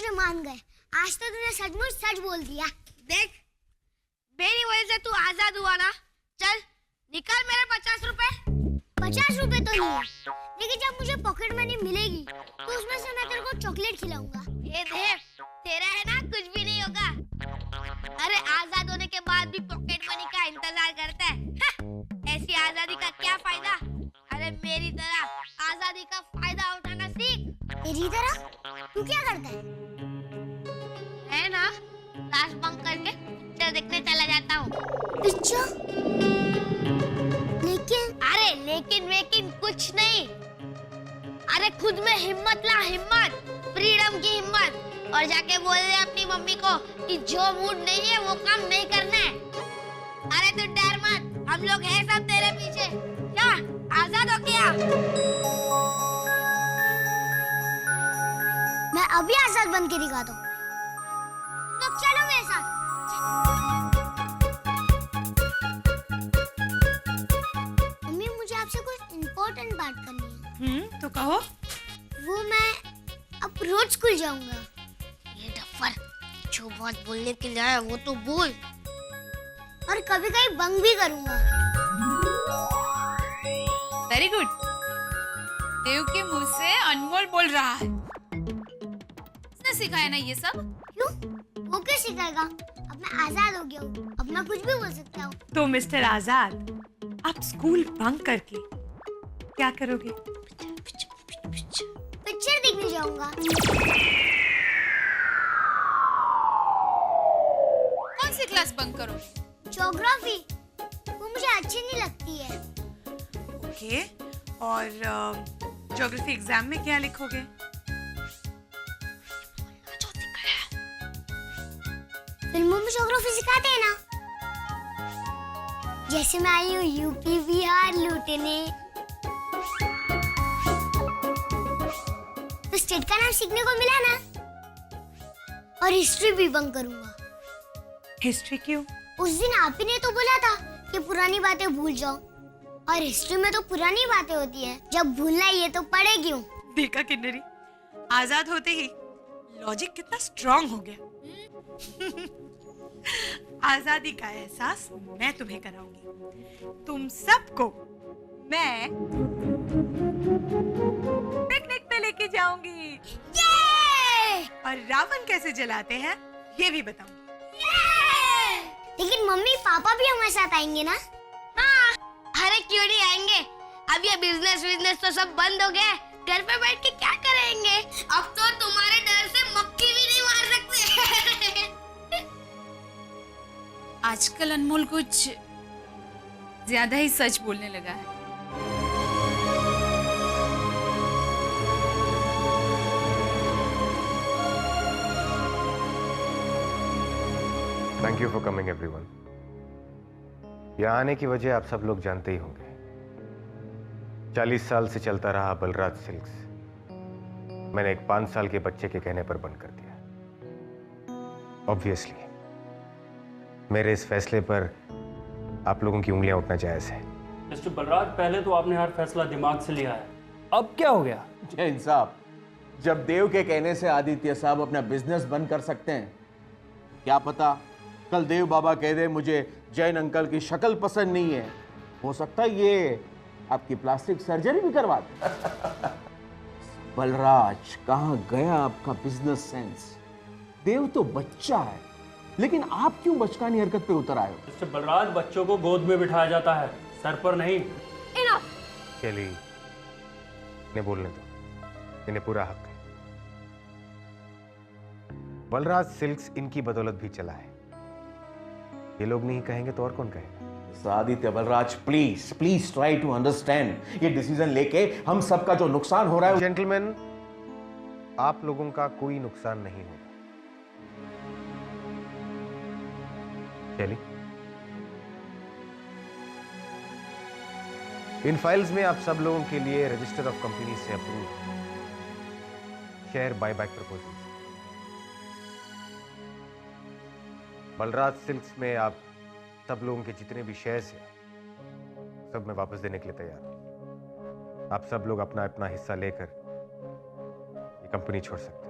मुझे मान गए। आज तो तूने सचमुच सच बोल दिया। देख, मेरी वजह से तू आजाद हुआ ना। चल निकाल मेरे 50 रुपए। 50 रुपए तो नहीं है, लेकिन जब मुझे पॉकेट मनी मिलेगी तो उसमें से मैं तेरे को चॉकलेट खिलाऊंगा। ये देख, तेरा है ना कुछ भी नहीं होगा। अरे आजाद होने के बाद भी पॉकेट मनी का इंतजार करता है। ऐसी आजादी का क्या फायदा? अरे मेरी तरह आजादी का फायदा उठाना सीख। तेरी तरह? तू क्या करता है ना, क्लास बंक करके पिक्चर देखने चला जाता हूँ। पिक्चर? लेकिन कुछ नहीं। अरे खुद में हिम्मत ला, हिम्मत, फ्रीडम की हिम्मत। और जाके बोल दे अपनी मम्मी को कि जो मूड नहीं है वो काम नहीं करना है। अरे तू डर मत, हम लोग हैं सब तेरे पीछे। क्या आजाद हो क्या? मैं अभी आजाद बन के दिखा दूं। तो चलो मेरे साथ। मम्मी, मुझे आपसे कुछ इम्पोर्टेंट बात करनी है। तो कहो। वो मैं अब रोज स्कूल जाऊंगा। ये डफर, जो बात बोलने के लिए आया वो तो बोल। और कभी कभी बंक भी करूंगा। Very good. देव के मुंह से अनमोल बोल रहा है। उसने सिखाया ना ये सब? क्यों? वो क्यों सिखाएगा? अब मैं आजाद हो गया हूँ, अब मैं कुछ भी बोल सकता हूँ। तो मिस्टर आजाद, आप स्कूल बंक करके क्या करोगे? पिक्चर देखने जाऊंगा। कौन सी क्लास बंक करोगे? ज्योग्राफी, वो मुझे अच्छी नहीं लगती है। ओके, और ज्योग्राफी एग्जाम में क्या लिखोगे? फिल्मों में ज्योग्राफी सिखाते हैं ना। जैसे मैं आई हूँ यूपी बिहार लूटने, तो स्टेट का नाम सीखने को मिला ना। और हिस्ट्री भी बंक करूंगा। हिस्ट्री क्यों? उस दिन आप ही ने तो बोला था कि पुरानी बातें भूल जाओ, और हिस्ट्री में तो पुरानी बातें होती है। जब भूलना ही है तो पढ़े क्यों? देखा किन्नरी, आजाद होते ही लॉजिक कितना स्ट्रांग हो गया। आजादी का एहसास मैं तुम्हें कराऊंगी। तुम सबको मैं पिकनिक पे लेके जाऊंगी। और रावण कैसे जलाते हैं ये भी बताऊंगी। लेकिन मम्मी पापा भी हमारे साथ आएंगे ना? हाँ, अरे क्यों नहीं आएंगे? अब ये बिजनेस तो सब बंद हो गया। घर पे बैठ के क्या करेंगे? अब तो तुम्हारे डर से मक्खी भी नहीं मार सकते। आजकल अनमोल कुछ ज्यादा ही सच बोलने लगा है। Thank you for coming everyone. यहाँ आने की वजह आप सब लोग जानते ही होंगे। 40 साल से चलता रहा बलराज सिल्क्स मैंने एक 5 साल के बच्चे के कहने पर बंद कर दिया। ऑब्वियसली मेरे इस फैसले पर आप लोगों की उंगलियां उठना जायज है। मिस्टर बलराज, पहले तो आपने हर फैसला दिमाग से लिया है, अब क्या हो गया? जैन साहब, जब देव के कहने से आदित्य साहब अपना बिजनेस बंद कर सकते हैं, क्या पता कल देव बाबा कह दे मुझे जैन अंकल की शक्ल पसंद नहीं है, हो सकता है ये आपकी प्लास्टिक सर्जरी भी करवा दे। बलराज, कहाँ गया आपका बिजनेस सेंस? देव तो बच्चा है, लेकिन आप क्यों बचकानी हरकत पे उतर आए हो? मिस्टर बलराज, बच्चों को गोद में बिठाया जाता है, सर पर नहीं। केली, इन्हें बोलने दो, इन्हें पूरा हक है। बलराज सिल्क्स इनकी बदौलत भी चला है। ये लोग नहीं कहेंगे तो और कौन कहेगा? Aditya Balraj, please please try to understand. ये डिसीजन लेके हम सबका जो नुकसान हो रहा है। जेंटलमैन, आप लोगों का कोई नुकसान नहीं होगा। चलिए, इन फाइल्स में आप सब लोगों के लिए रजिस्टर ऑफ कंपनी से approve share buyback proposal. Balraj silks में आप सब लोगों के जितने भी शेयर्स हैं सब मैं वापस देने के लिए तैयार हूं। आप सब लोग अपना अपना हिस्सा लेकर ये कंपनी छोड़ सकते हैं।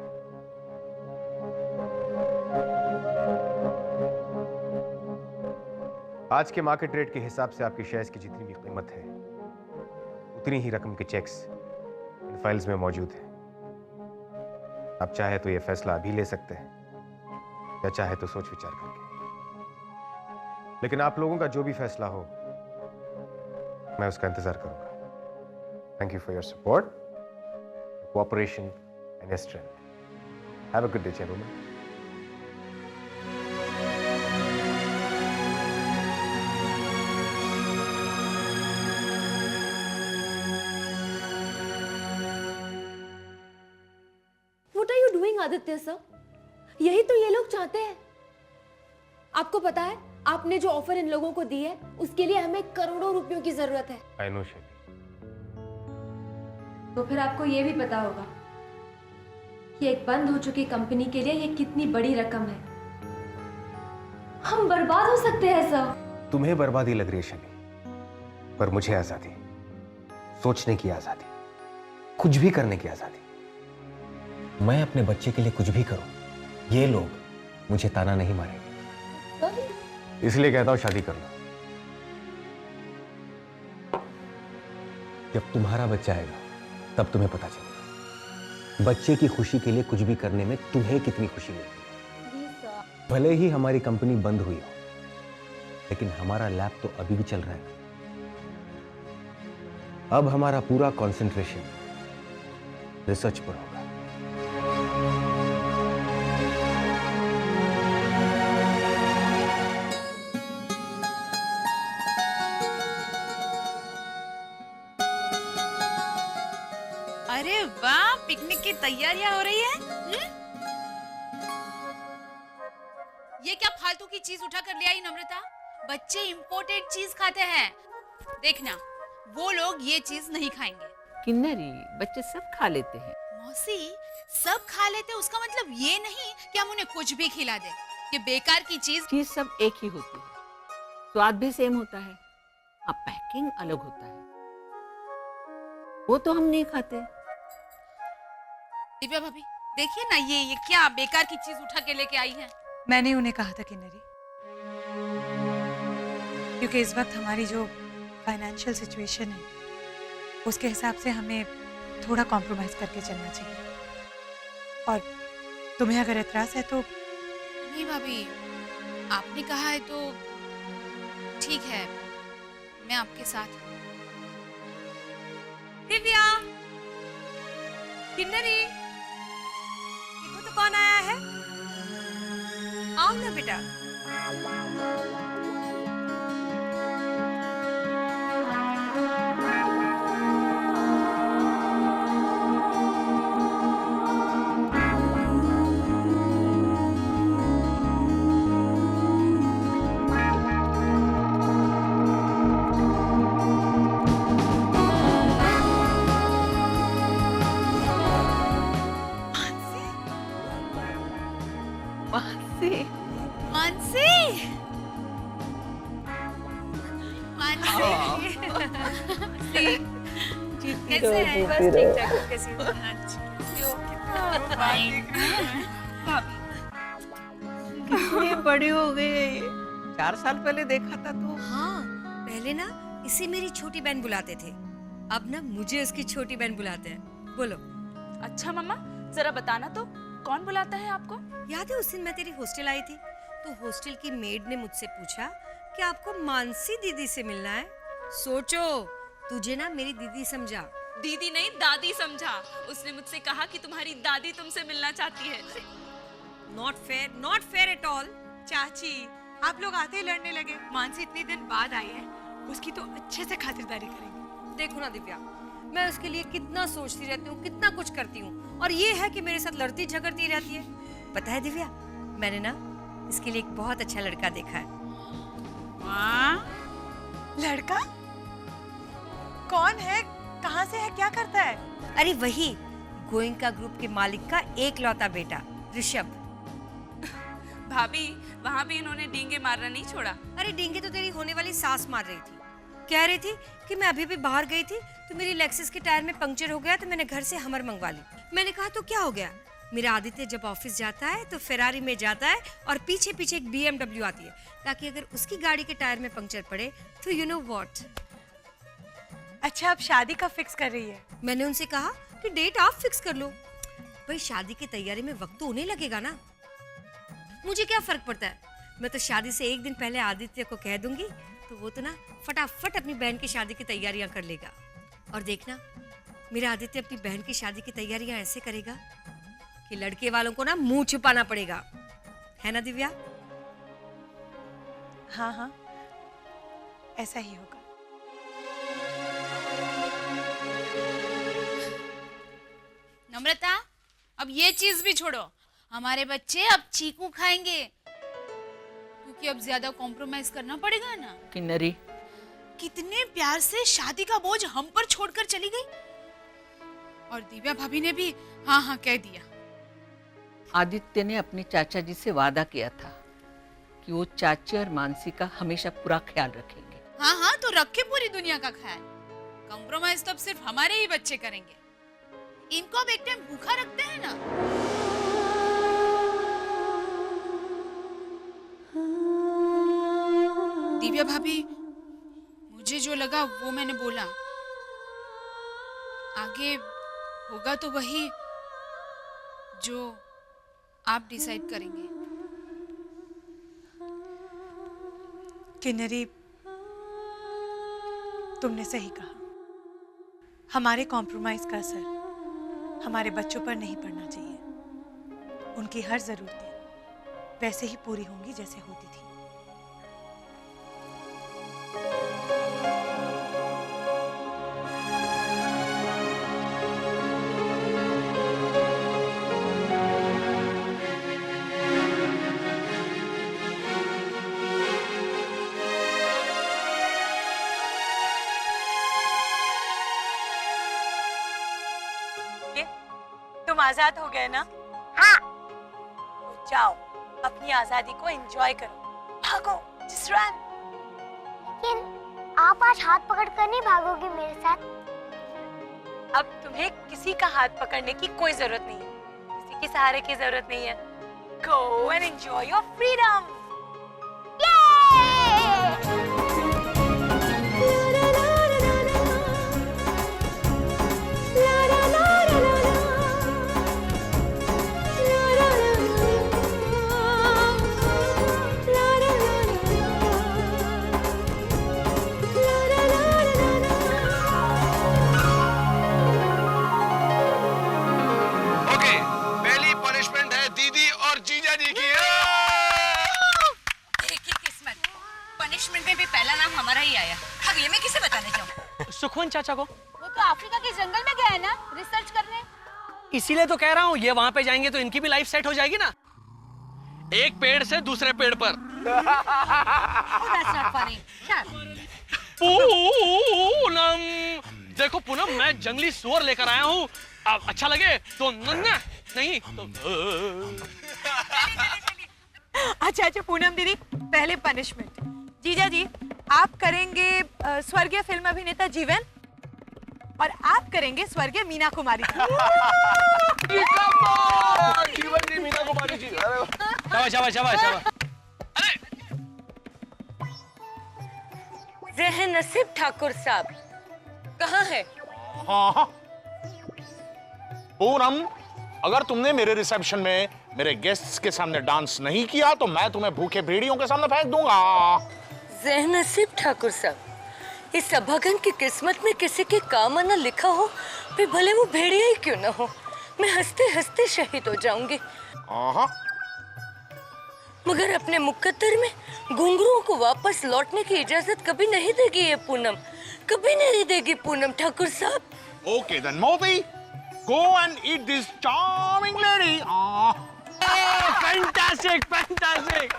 आज के मार्केट रेट के हिसाब से आपकी शेयर्स की जितनी भी कीमत है उतनी ही रकम के चेक्स इन फाइल्स में मौजूद है। आप चाहे तो ये फैसला अभी ले सकते हैं या चाहे तो सोच विचार करके, लेकिन आप लोगों का जो भी फैसला हो मैं उसका इंतजार करूंगा। Thank you for your support, cooperation and your strength. Have a good day gentleman. What are you doing, Aditya sir? यही तो ये लोग चाहते हैं। आपको पता है आपने जो ऑफर इन लोगों को दी है उसके लिए हमें करोड़ों रुपयों की जरूरत है। आई नो शैली। तो फिर आपको ये भी पता होगा कि एक बंद हो चुकी कंपनी के लिए ये कितनी बड़ी रकम है। हम बर्बाद हो सकते हैं सर। तुम्हें बर्बादी लग रही है शैली, पर मुझे आजादी, सोचने की आजादी, कुछ भी करने की आजादी। मैं अपने बच्चे के लिए कुछ भी करूं, ये लोग मुझे ताना नहीं मारेंगे। इसलिए कहता हूं शादी कर लो। जब तुम्हारा बच्चा आएगा तब तुम्हें पता चलेगा बच्चे की खुशी के लिए कुछ भी करने में तुम्हें कितनी खुशी मिलती है। भले ही हमारी कंपनी बंद हुई हो, लेकिन हमारा लैब तो अभी भी चल रहा है। अब हमारा पूरा कंसंट्रेशन रिसर्च पर होगा। अरे वाह, पिकनिक की तैयारियां हो रही है। ये क्या फालतू की चीज उठा कर ले आई नम्रता? बच्चे इंपोर्टेड चीज खाते हैं। देखना, वो लोग ये चीज नहीं खाएंगे। किन्नरी, बच्चे सब खा लेते हैं। मौसी, सब खा लेते उसका मतलब ये नहीं कि हम उन्हें कुछ भी खिला दे। ये बेकार की चीज सब एक ही होती है, स्वाद भी सेम होता है, अब पैकिंग अलग होता है। वो तो हम नहीं खाते। दिव्या भाभी, देखिए ना, ये क्या बेकार की चीज उठा के लेके आई है। मैंने उन्हें कहा था किन्नरी, क्योंकि इस वक्त हमारी जो फाइनेंशियल सिचुएशन है उसके हिसाब से हमें थोड़ा कॉम्प्रोमाइज करके चलना चाहिए। और तुम्हें अगर एतराज है तो। नहीं भाभी, आपने कहा है तो ठीक है, मैं आपके साथ हूँ। दिव्या, किन्नरी, देखो तो कौन आया है। आओ ना बेटा। कैसे हैं? बस ठीक ठाक। कैसी हो? कितने बड़े हो गए। 4 साल पहले देखा था तो। हाँ, पहले ना इसे मेरी छोटी बहन बुलाते थे, अब ना मुझे उसकी छोटी बहन बुलाते हैं। बोलो। अच्छा मम्मा, जरा बताना तो, कौन बुलाता है आपको? याद है उस दिन मैं तेरी हॉस्टल आई थी तो हॉस्टल की मेड ने मुझसे पूछा कि आपको मानसी दीदी से मिलना है। सोचो, तुझे ना मेरी दीदी समझा। दीदी नहीं, दादी समझा। उसने मुझसे कहा कि तुम्हारी दादी तुमसे मिलना चाहती है। Not fair at all. चाची, आप लोग आते ही लड़ने लगे। मानसी इतने दिन बाद आई है, उसकी तो अच्छे से खातिरदारी करेंगे। देखो ना दिव्या, मैं उसके लिए कितना सोचती रहती हूँ, कितना कुछ करती हूँ, और ये है कि मेरे साथ लड़ती झगड़ती रहती है। पता है दिव्या, मैंने ना इसके लिए एक बहुत अच्छा लड़का देखा है। लड़का? कौन है, कहाँ से है, क्या करता है? अरे वही गोइंका ग्रुप के मालिक का एक लौता बेटा ऋषभ। भाभी, वहाँ भी इन्होंने डींगे मारना नहीं छोड़ा। अरे डींगे तो तेरी होने वाली सास मार रही थी। कह रही थी कि मैं अभी भी बाहर गई थी तो मेरी लेक्सस के टायर में पंक्चर हो गया तो मैंने घर से हमर मंगवा ली। मैंने कहा तो क्या हो गया, मेरा आदित्य जब ऑफिस जाता है तो फेरारी में जाता है और पीछे पीछे एक BMW आती है, ताकि अगर उसकी गाड़ी के टायर में पंक्चर पड़े तो यू नो व्हाट। अच्छा, अब शादी कब फिक्स कर रही है? मैंने उनसे कहा कि डेट आप फिक्स कर लो। भाई शादी की तैयारी में वक्त तो उन्हें लगेगा ना, मुझे क्या फर्क पड़ता है। मैं तो शादी से एक दिन पहले आदित्य को कह दूंगी तो वो तो ना फटाफट अपनी बहन की शादी की तैयारियां कर लेगा। और देखना, मेरा आदित्य अपनी बहन की शादी की तैयारियां ऐसे करेगा कि लड़के वालों को ना मुंह छुपाना पड़ेगा, है ना दिव्या? हाँ हाँ, ऐसा ही होगा। नम्रता, अब ये चीज भी छोड़ो, हमारे बच्चे अब चीकू खाएंगे क्योंकि अब ज्यादा कॉम्प्रोमाइज करना पड़ेगा ना। किन्नरी, कितने प्यार से शादी का बोझ हम पर छोड़कर चली गई, और दिव्या भाभी ने भी हाँ हाँ कह दिया। आदित्य ने अपने चाचा जी से वादा किया था कि वो चाची और मानसी का हमेशा पूरा ख्याल रखेंगे। हाँ हाँ, तो रखे पूरी दुनिया का ख्याल। कॉम्प्रोमाइज तो अब सिर्फ हमारे ही बच्चे करेंगे। इनको अब एक टाइम भूखा रखते हैं ना। दिव्या भाभी, मुझे जो लगा वो मैंने बोला। आगे होगा तो वही जो आप डिसाइड करेंगे। किन्नरी, तुमने सही कहा। हमारे कॉम्प्रोमाइज का असर हमारे बच्चों पर नहीं पड़ना चाहिए। उनकी हर जरूरतें वैसे ही पूरी होंगी जैसे होती थी। तुम आजाद हो गए ना? हाँ। तो जाओ, अपनी आजादी को एंजॉय करो। भागो, just run। लेकिन आप आज हाथ पकड़कर नहीं भागोगे मेरे साथ? अब तुम्हें किसी का हाथ पकड़ने की कोई जरूरत नहीं है, किसी के सहारे की जरूरत नहीं है। Go and enjoy your freedom। सुखवन चाचा को। वो तो अफ्रीका के जंगल में गया है ना रिसर्च करने। इसीलिए तो कह रहा हूँ, ये वहां पे जाएंगे तो इनकी भी लाइफ सेट हो जाएगी ना, एक पेड़ से दूसरे पेड़ पर। That's not funny. पूनम, देखो पूनम, मैं जंगली सुअर लेकर आया हूँ। अब अच्छा लगे तो नन्ना, नहीं तो अच्छा अच्छा पूनम दीदी, पहले पनिशमेंट। जीजा जी, आप करेंगे स्वर्गीय फिल्म अभिनेता जीवन, और आप करेंगे स्वर्गीय मीना कुमारी। जीवन जी, मीना कुमारी जी। शाबाश शाबाश शाबाश शाबाश। ज़हन नसीब ठाकुर साहब कहाँ है? हाँ, पूनम, अगर तुमने मेरे रिसेप्शन में मेरे गेस्ट्स के सामने डांस नहीं किया तो मैं तुम्हें भूखे भेड़ियों के सामने फेंक दूंगा। ज़हन नसीब ठाकुर साहब, इस अभागन की किस्मत में किसी के काम आना लिखा हो, फिर भले वो भेड़िया ही क्यों ना हो, मैं हंसते हंसते शहीद हो जाऊंगी। मगर अपने मुकद्दर में घुंघरुओं को वापस लौटने की इजाजत कभी नहीं देगी ये पूनम, कभी नहीं देगी पूनम ठाकुर साहब। ओके देन मोती, go and eat this charming lady। Fantastic fantastic,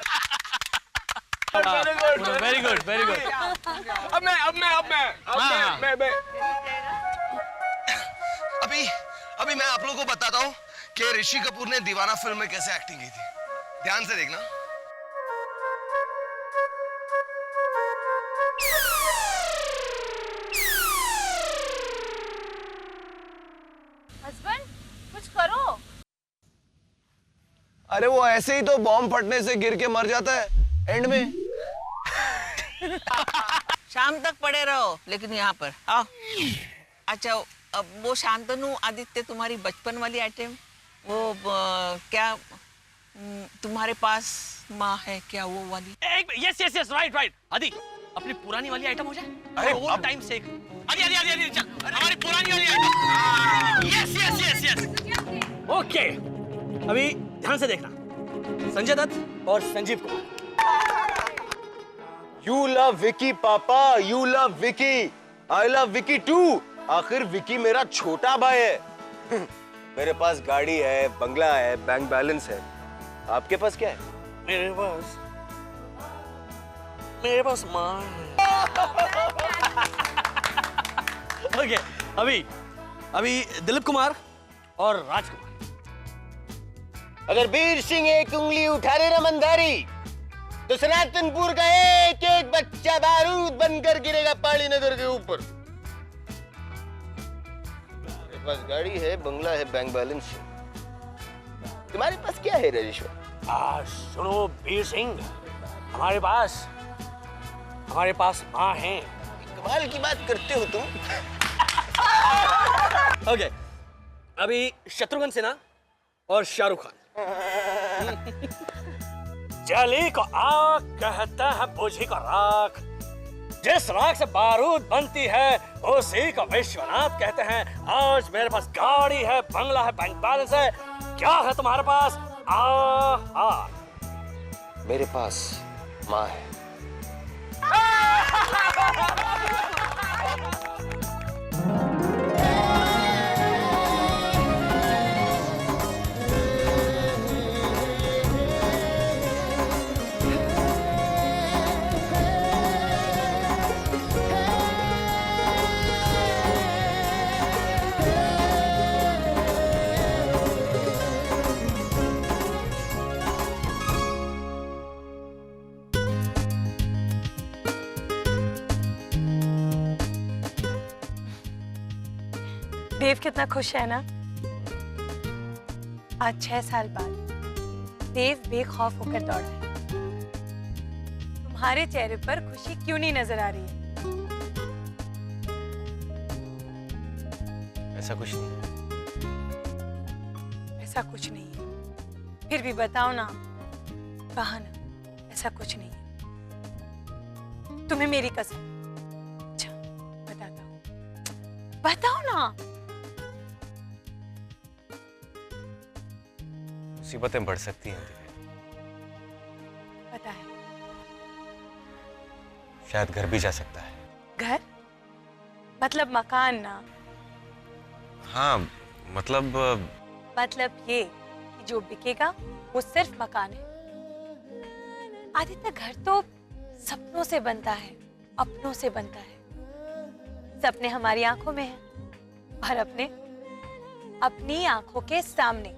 very good very good. अब मैं अभी मैं आप लोगों को बताता हूँ कि ऋषि कपूर ने दीवाना फिल्म में कैसे एक्टिंग की थी। ध्यान से देखना। हस्बैंड, कुछ करो। अरे वो ऐसे ही तो बॉम्ब फटने से गिर के मर जाता है एंड में। शाम तक पड़े रहो लेकिन यहाँ पर आओ। अच्छा अब वो शांतनु आदित्य तुम्हारी बचपन वाली आइटम वो क्या तुम्हारे पास माँ है क्या वो वाली? Yes yes yes right right. आदि अपनी पुरानी वाली आइटम हो जाए। अरे ओल्ड टाइम से आदि आदि आदि आदि चल हमारी पुरानी वाली item. Yes yes yes yes. Okay अभी ध्यान से देखना, संजय दत्त और संजीव कुमार। यू लव विकी पापा, you love Vicky, I love Vicky too. आखिर विकी मेरा छोटा भाई है। मेरे पास गाड़ी है, बंगला है, बैंक बैलेंस है। आपके पास क्या है? मेरे पास माँ है। ओके अभी दिलीप कुमार और राजकुमार। अगर वीर सिंह एक उंगली उठा दे ना मंदारी तो सनातनपुर का एक एक बच्चा बारूद बनकर गिरेगा पाली नगर के ऊपर। मेरे पास गाड़ी है, बंगला है, बैंक बैलेंस है। तुम्हारे पास क्या है राजेश्वर? सुनो वीर सिंह, हमारे पास माँ है। कमाल की बात करते हो तुम। ओके अभी शत्रुघ्न सिन्हा और शाहरुख खान। जली को आग कहते हैं, बुझी को राख। जिस राख से बारूद बनती है उसी को विश्वनाथ कहते हैं। आज मेरे पास गाड़ी है, बंगला है, बैंक बैलेंस है। क्या है तुम्हारे पास? मेरे पास माँ है। देव कितना खुश है ना। आज 6 साल बाद देव बेखौफ होकर दौड़ा है। तुम्हारे चेहरे पर खुशी क्यों नहीं नजर आ रही है? ऐसा कुछ नहीं है। ऐसा कुछ नहीं है फिर भी बताओ ना, कहा ना ऐसा कुछ नहीं है। तुम्हें मेरी कसम। अच्छा बताता हूँ, बताओ ना। मुसीबतें बढ़ सकती हैं दिव्या। पता है। शायद घर भी जा सकता है। घर मतलब मकान ना। हाँ मतलब ये कि जो बिकेगा वो सिर्फ मकान है। आदित्य घर तो सपनों से बनता है, अपनों से बनता है। सपने हमारी आंखों में हैं और अपनी आंखों के सामने।